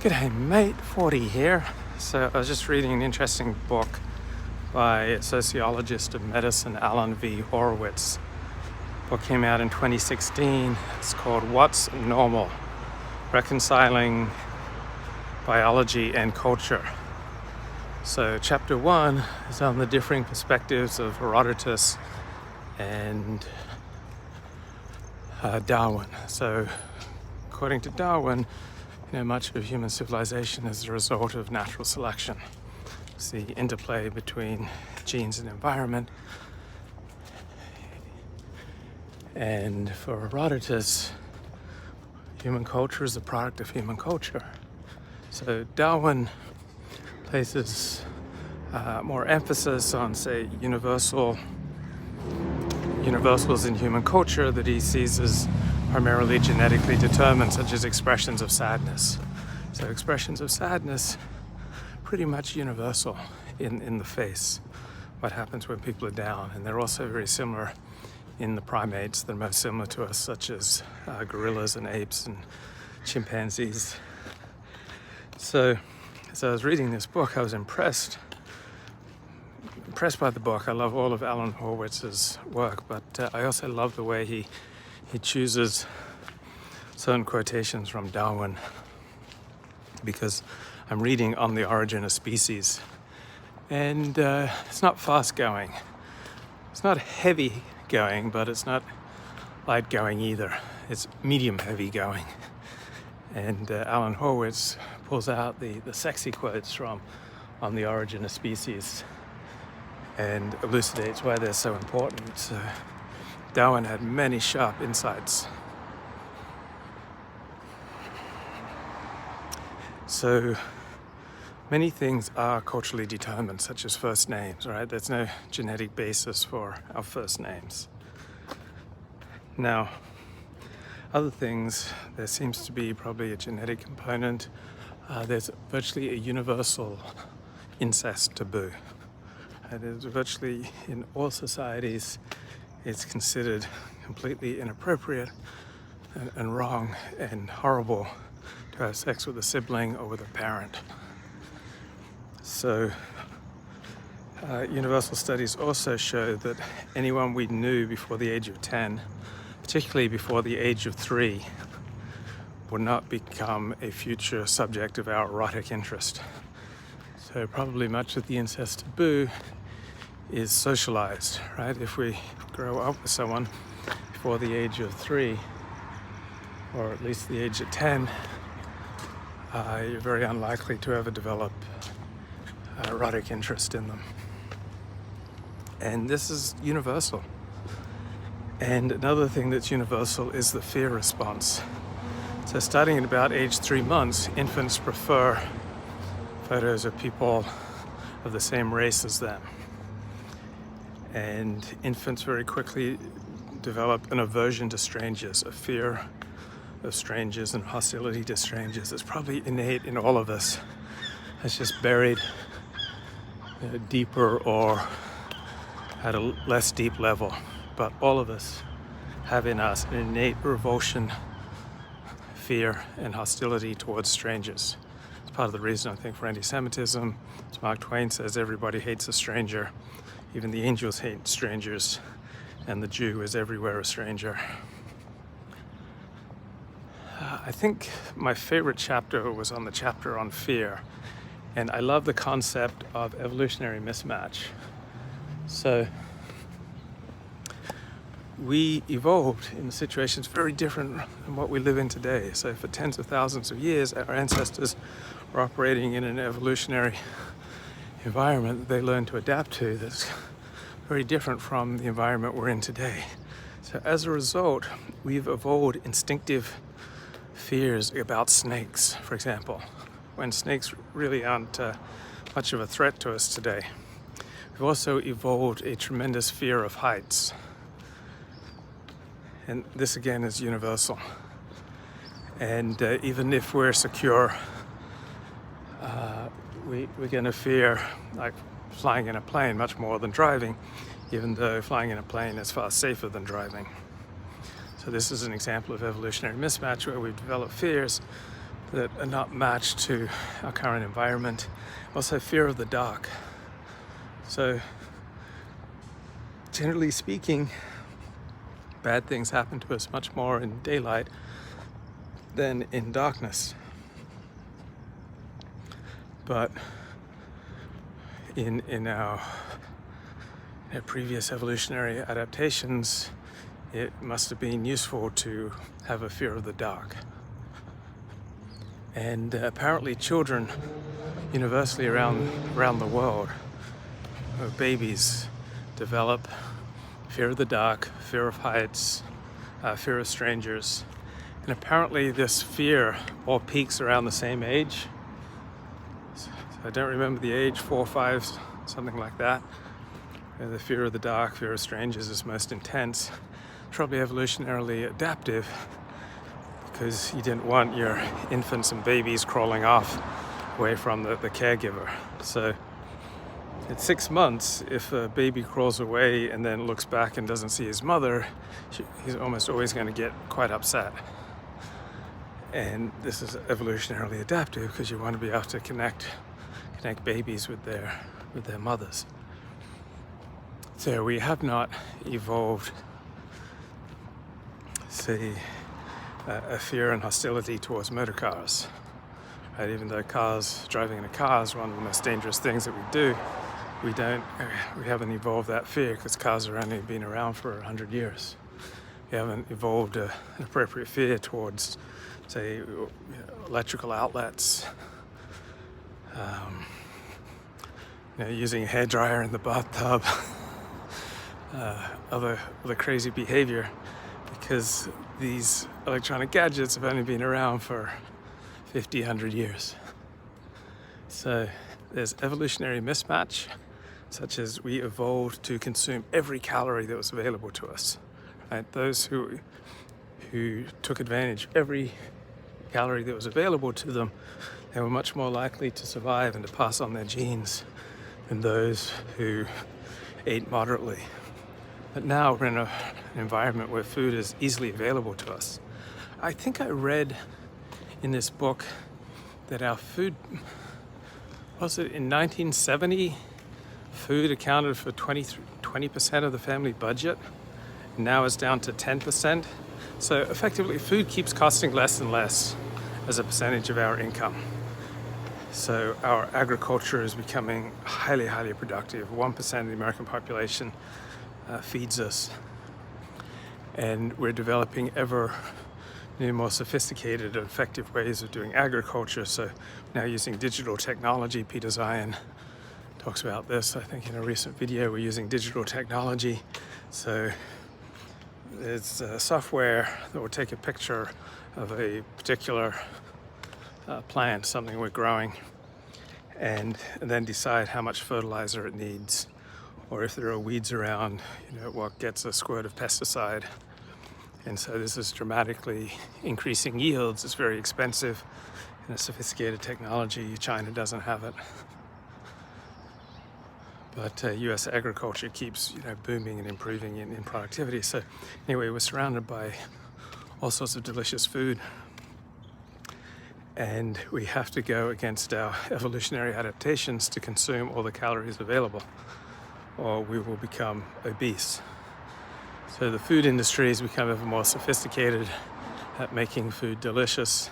G'day mate, 40 here. So I was just reading an interesting book by a sociologist of medicine, Allan V. Horwitz. The book came out in 2016. It's called What's Normal? Reconciling Biology and Culture. So chapter 1 is on the differing perspectives of Herodotus and Darwin. So according to Darwin, much of human civilization is the result of natural selection. It's the interplay between genes and environment. And for Herodotus, human culture is a product of human culture. So Darwin places more emphasis on, say, universals in human culture that he sees as primarily genetically determined, such as expressions of sadness. So expressions of sadness, pretty much universal in the face, what happens when people are down. And they're also very similar in the primates that are most similar to us, such as gorillas and apes and chimpanzees. So as I was reading this book, I was impressed by the book. I love all of Allan Horwitz's work, but I also love the way he chooses certain quotations from Darwin, because I'm reading On the Origin of Species, and it's not fast going. It's not heavy going, but it's not light going either. It's medium heavy going. And Allan Horwitz pulls out the sexy quotes from On the Origin of Species and elucidates why they're so important. So Darwin had many sharp insights. So many things are culturally determined, such as first names, right? There's no genetic basis for our first names. Now, other things, there seems to be probably a genetic component. There's virtually a universal incest taboo. There's virtually in all societies, it's considered completely inappropriate and wrong and horrible to have sex with a sibling or with a parent. So universal studies also show that anyone we knew before the age of 10, particularly before the age of 3, would not become a future subject of our erotic interest. So probably much of the incest taboo is socialized, right? If we grow up with someone before the age of 3, or at least the age of 10, you're very unlikely to ever develop erotic interest in them. And this is universal. And another thing that's universal is the fear response. So starting at about age 3 months, infants prefer photos of people of the same race as them. And infants very quickly develop an aversion to strangers, a fear of strangers and hostility to strangers. It's probably innate in all of us. It's just buried deeper or at a less deep level. But all of us have in us an innate revulsion, fear, and hostility towards strangers. It's part of the reason, I think, for anti-Semitism. As Mark Twain says, everybody hates a stranger. Even the angels hate strangers, and the Jew is everywhere a stranger. I think my favorite chapter was on the chapter on fear, and I love the concept of evolutionary mismatch. So we evolved in situations very different than what we live in today. So for tens of thousands of years, our ancestors were operating in an evolutionary environment that they learned to adapt to that's very different from the environment we're in today. So as a result, we've evolved instinctive fears about snakes, for example, when snakes really aren't much of a threat to us today. We've also evolved a tremendous fear of heights. And this again is universal. And even if we're secure, we're going to fear like flying in a plane much more than driving, even though flying in a plane is far safer than driving. So this is an example of evolutionary mismatch where we've developed fears that are not matched to our current environment. Also fear of the dark. So generally speaking, bad things happen to us much more in daylight than in darkness. But in our previous evolutionary adaptations, it must have been useful to have a fear of the dark. And apparently children universally around the world, babies, develop fear of the dark, fear of heights, fear of strangers. And apparently this fear all peaks around the same age. So I don't remember the age, 4 or 5, something like that. The fear of the dark, fear of strangers is most intense. Probably evolutionarily adaptive, because you didn't want your infants and babies crawling off away from the caregiver. So at 6 months, if a baby crawls away and then looks back and doesn't see his mother, he's almost always going to get quite upset. And this is evolutionarily adaptive because you want to be able to connect babies with their mothers. So we have not evolved, say, a fear and hostility towards motor cars. Right? Even though driving in a car is one of the most dangerous things that we do, we haven't evolved that fear because cars have only been around for 100 years. We haven't evolved an appropriate fear towards, say, electrical outlets, using a hairdryer in the bathtub, other crazy behavior, because these electronic gadgets have only been around for 50, 100 years. So there's evolutionary mismatch, such as we evolved to consume every calorie that was available to us. Right? Those who took advantage of every calorie that was available to them, they were much more likely to survive and to pass on their genes than those who ate moderately. But now we're in an environment where food is easily available to us. I think I read in this book that our food, was it in 1970, food accounted for 20% of the family budget. Now it's down to 10%. So effectively, food keeps costing less and less as a percentage of our income. So our agriculture is becoming highly, highly productive. 1% of the American population feeds us. And we're developing ever new, more sophisticated and effective ways of doing agriculture. So now using digital technology. Peter Zion talks about this, I think, in a recent video. We're using digital technology. So there's software that will take a picture of a particular plant, something we're growing, and then decide how much fertilizer it needs, or if there are weeds around, what gets a squirt of pesticide. And so this is dramatically increasing yields. It's very expensive and a sophisticated technology. China doesn't have it. But US agriculture keeps booming and improving in productivity. So anyway, we're surrounded by all sorts of delicious food. And we have to go against our evolutionary adaptations to consume all the calories available, or we will become obese. So the food industry has become ever more sophisticated at making food delicious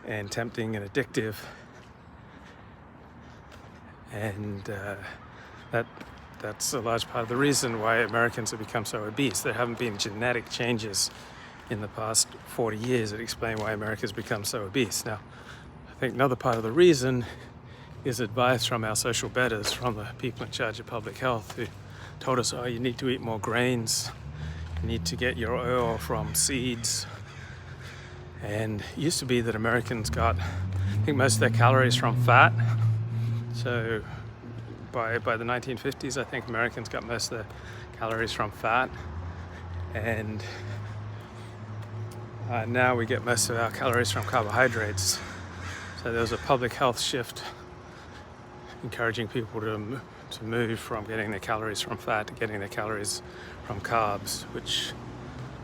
and tempting and addictive. And that's a large part of the reason why Americans have become so obese. There haven't been genetic changes in the past 40 years that explain why America's become so obese. Now, I think another part of the reason is advice from our social betters, from the people in charge of public health, who told us, you need to eat more grains, you need to get your oil from seeds. And it used to be that Americans got, I think, most of their calories from fat. So by the 1950s, I think Americans got most of their calories from fat. And now we get most of our calories from carbohydrates. So there was a public health shift encouraging people to move from getting their calories from fat to getting their calories from carbs, which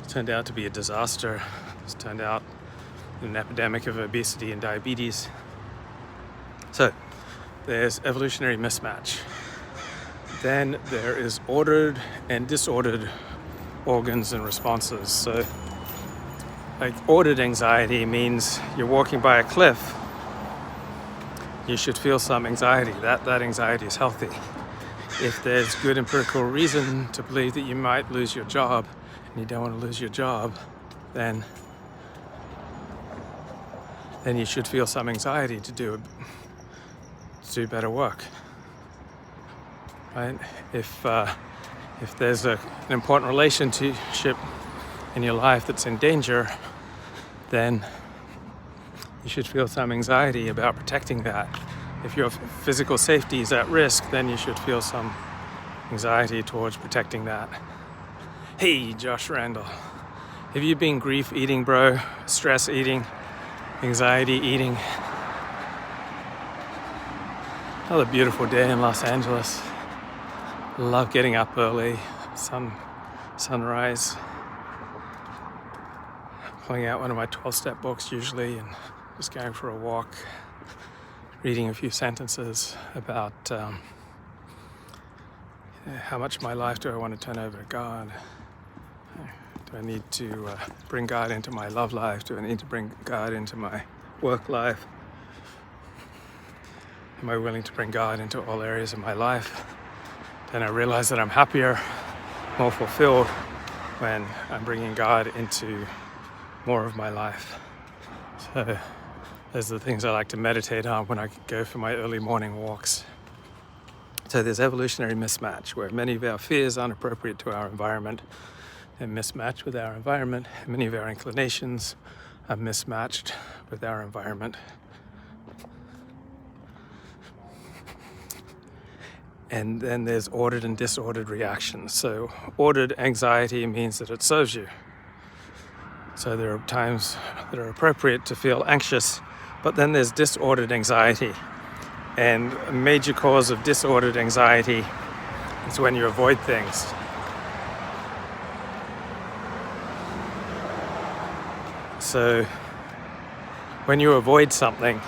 turned out to be a disaster. It's turned out an epidemic of obesity and diabetes. So there's evolutionary mismatch. Then there is ordered and disordered organs and responses. So like ordered anxiety means you're walking by a cliff, you should feel some anxiety. That anxiety is healthy. If there's good empirical reason to believe that you might lose your job and you don't want to lose your job, then you should feel some anxiety to do better work. Right? If there's an important relationship in your life that's in danger, then you should feel some anxiety about protecting that. If your physical safety is at risk, then you should feel some anxiety towards protecting that. Hey, Josh Randall. Have you been grief eating, bro? Stress eating? Anxiety eating? Another beautiful day in Los Angeles. Love getting up early, sunrise. Pulling out one of my 12-step books usually and just going for a walk, reading a few sentences about how much of my life do I want to turn over to God? Do I need to bring God into my love life? Do I need to bring God into my work life? Am I willing to bring God into all areas of my life? Then I realize that I'm happier, more fulfilled when I'm bringing God into more of my life. So those are the things I like to meditate on when I go for my early morning walks. So there's evolutionary mismatch, where many of our fears aren't appropriate to our environment and mismatch with our environment. Many of our inclinations are mismatched with our environment. And then there's ordered and disordered reactions. So ordered anxiety means that it serves you. So there are times that are appropriate to feel anxious, but then there's disordered anxiety. And a major cause of disordered anxiety is when you avoid things. So when you avoid something,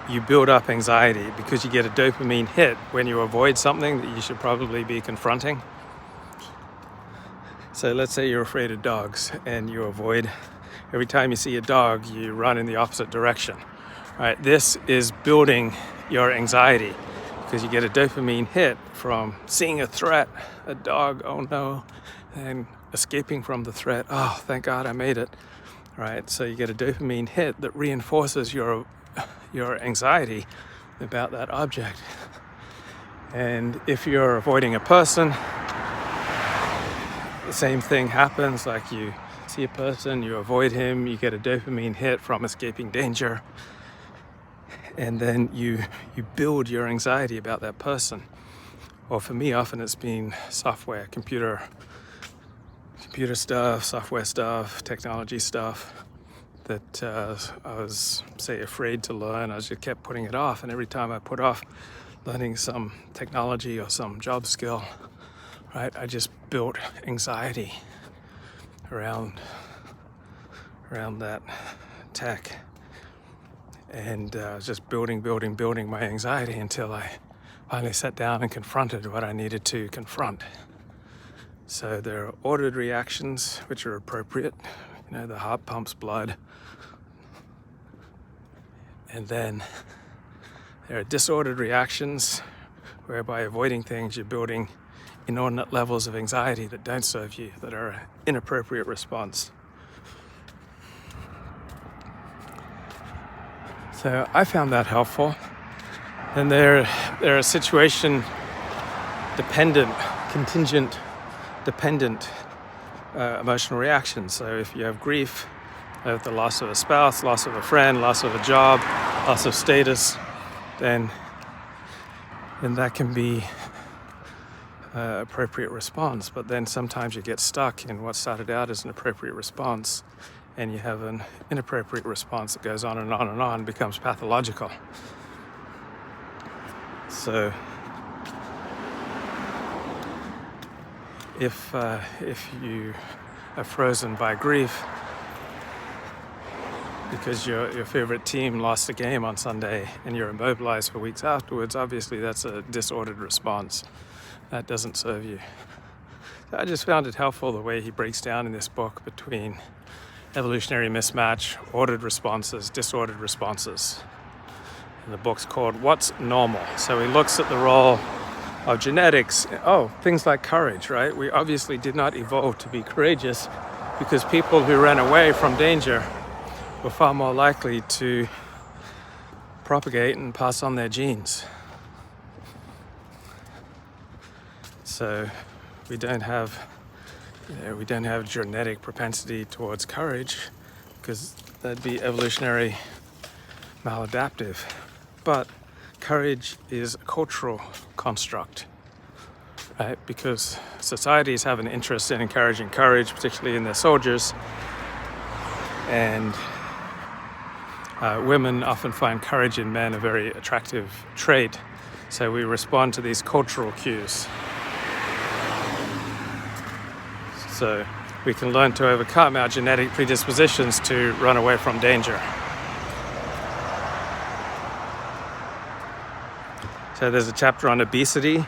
you build up anxiety because you get a dopamine hit when you avoid something that you should probably be confronting. So let's say you're afraid of dogs and you avoid. Every time you see a dog, you run in the opposite direction. Right? This is building your anxiety because you get a dopamine hit from seeing a threat, a dog, oh no, and escaping from the threat. Oh, thank God I made it. Right? So you get a dopamine hit that reinforces your anxiety about that object. And if you're avoiding a person, the same thing happens. Like you see a person, you avoid him, you get a dopamine hit from escaping danger, and then you build your anxiety about that person. Or for me, often it's been software, computer stuff, software stuff, technology stuff that I was, say, afraid to learn. I just kept putting it off, and every time I put off learning some technology or some job skill, right, I just built anxiety around that tech, and just building my anxiety until I finally sat down and confronted what I needed to confront. So there are ordered reactions which are appropriate. You know, the heart pumps blood. And then there are disordered reactions where by avoiding things you're building inordinate levels of anxiety that don't serve you, that are an inappropriate response. So I found that helpful. And there are situation dependent, contingent dependent emotional reactions. So if you have grief, the loss of a spouse, loss of a friend, loss of a job, loss of status, then that can be an appropriate response. But then sometimes you get stuck in what started out as an appropriate response, and you have an inappropriate response that goes on and on and on, becomes pathological. So if you are frozen by grief, because your favorite team lost a game on Sunday and you're immobilized for weeks afterwards, obviously that's a disordered response. That doesn't serve you. So I just found it helpful the way he breaks down in this book between evolutionary mismatch, ordered responses, disordered responses. And the book's called What's Normal? So he looks at the role of genetics. Oh, things like courage, right? We obviously did not evolve to be courageous because people who ran away from danger were far more likely to propagate and pass on their genes. So we don't have genetic propensity towards courage because that'd be evolutionary maladaptive. But courage is a cultural construct, right? Because societies have an interest in encouraging courage, particularly in their soldiers, and women often find courage in men a very attractive trait. So we respond to these cultural cues. So we can learn to overcome our genetic predispositions to run away from danger. So there's a chapter on obesity,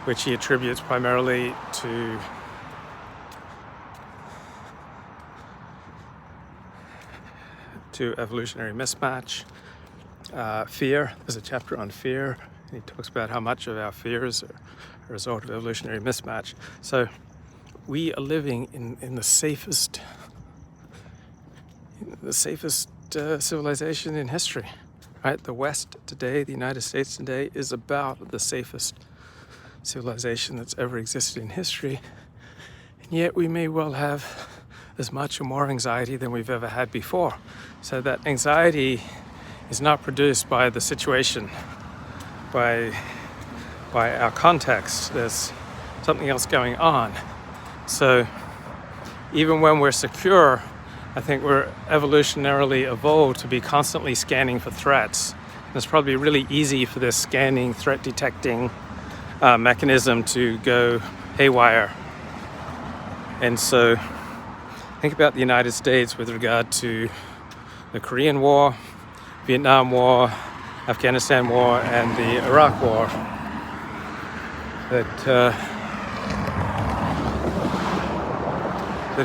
which he attributes primarily to evolutionary mismatch. Fear, there's a chapter on fear. He talks about how much of our fears are a result of evolutionary mismatch. So we are living in the safest civilization in history, right? The West today, the United States today, is about the safest civilization that's ever existed in history. And yet we may well have as much or more anxiety than we've ever had before. So that anxiety is not produced by the situation, by our context. There's something else going on. So even when we're secure, I think we're evolutionarily evolved to be constantly scanning for threats. And it's probably really easy for this scanning, threat detecting mechanism to go haywire. And so think about the United States with regard to the Korean War, Vietnam War, Afghanistan War, and the Iraq War. That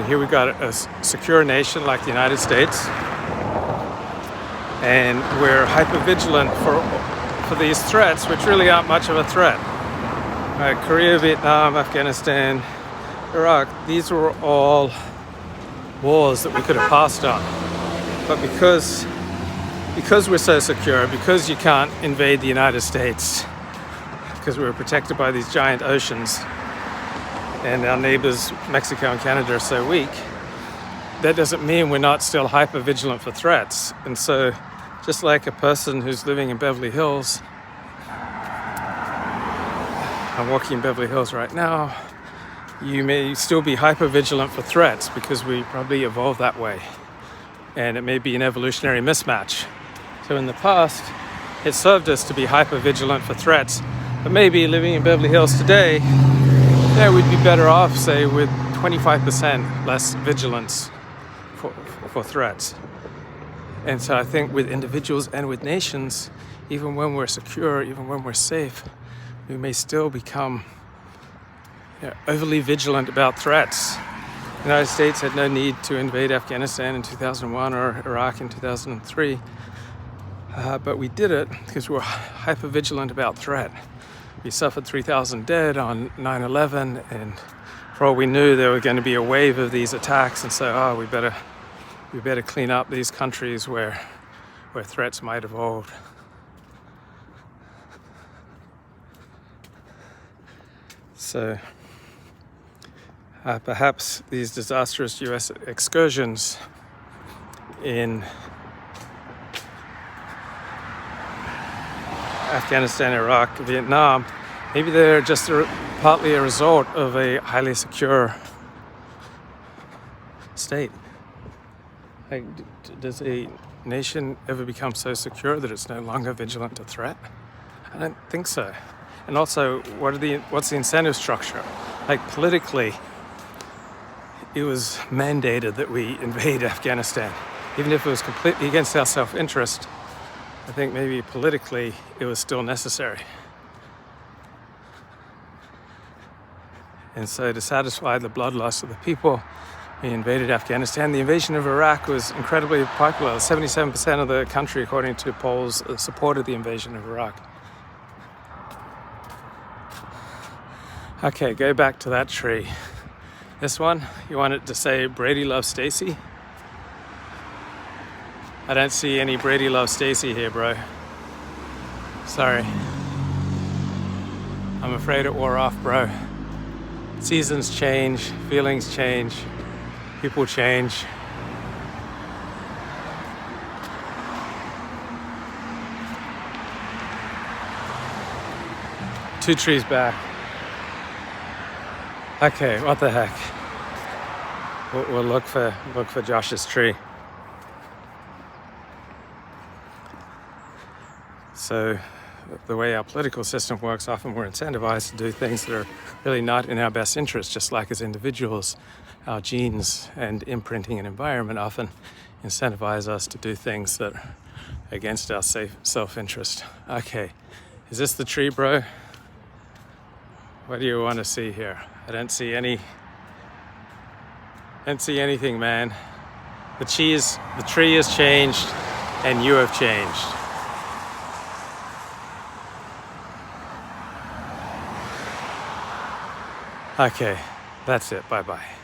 here we got a secure nation like the United States, and we're hypervigilant for these threats, which really aren't much of a threat. Korea, Vietnam, Afghanistan, Iraq, these were all wars that we could have passed on. But because we're so secure, because you can't invade the United States, because we're protected by these giant oceans, and our neighbors, Mexico and Canada, are so weak, that doesn't mean we're not still hyper-vigilant for threats. And so, just like a person who's living in Beverly Hills, I'm walking in Beverly Hills right now, you may still be hyper-vigilant for threats because we probably evolved that way. And it may be an evolutionary mismatch. So in the past, it served us to be hyper-vigilant for threats. But maybe living in Beverly Hills today, we'd be better off, say, with 25% less vigilance for threats. And so I think with individuals and with nations, even when we're secure, even when we're safe, we may still become overly vigilant about threats. The United States had no need to invade Afghanistan in 2001 or Iraq in 2003, but we did it because we were hyper-vigilant about threat. We suffered 3,000 dead on 9/11, and for all we knew, there were going to be a wave of these attacks, and so we better clean up these countries where threats might evolve. So perhaps these disastrous US excursions in Afghanistan, Iraq, Vietnam, maybe they're just partly a result of a highly secure state. Like, does a nation ever become so secure that it's no longer vigilant to threat? I don't think so. And also, what's the incentive structure? Like, politically, it was mandated that we invade Afghanistan. even if it was completely against our self-interest, I think maybe politically it was still necessary. And so to satisfy the bloodlust of the people, we invaded Afghanistan. The invasion of Iraq was incredibly popular. 77% of the country, according to polls, supported the invasion of Iraq. Okay, go back to that tree. This one, you want it to say Brady loves Stacy? I don't see any Brady loves Stacy here, bro. Sorry. I'm afraid it wore off, bro. Seasons change, feelings change, people change. Two trees back. Okay, what the heck? We'll look for Josh's tree. So the way our political system works, often we're incentivized to do things that are really not in our best interest, just like as individuals. Our genes and imprinting and environment often incentivize us to do things that are against our self-interest. Okay, is this the tree, bro? What do you want to see here? I don't see anything, man. The tree has changed and you have changed. Okay, that's it. Bye-bye.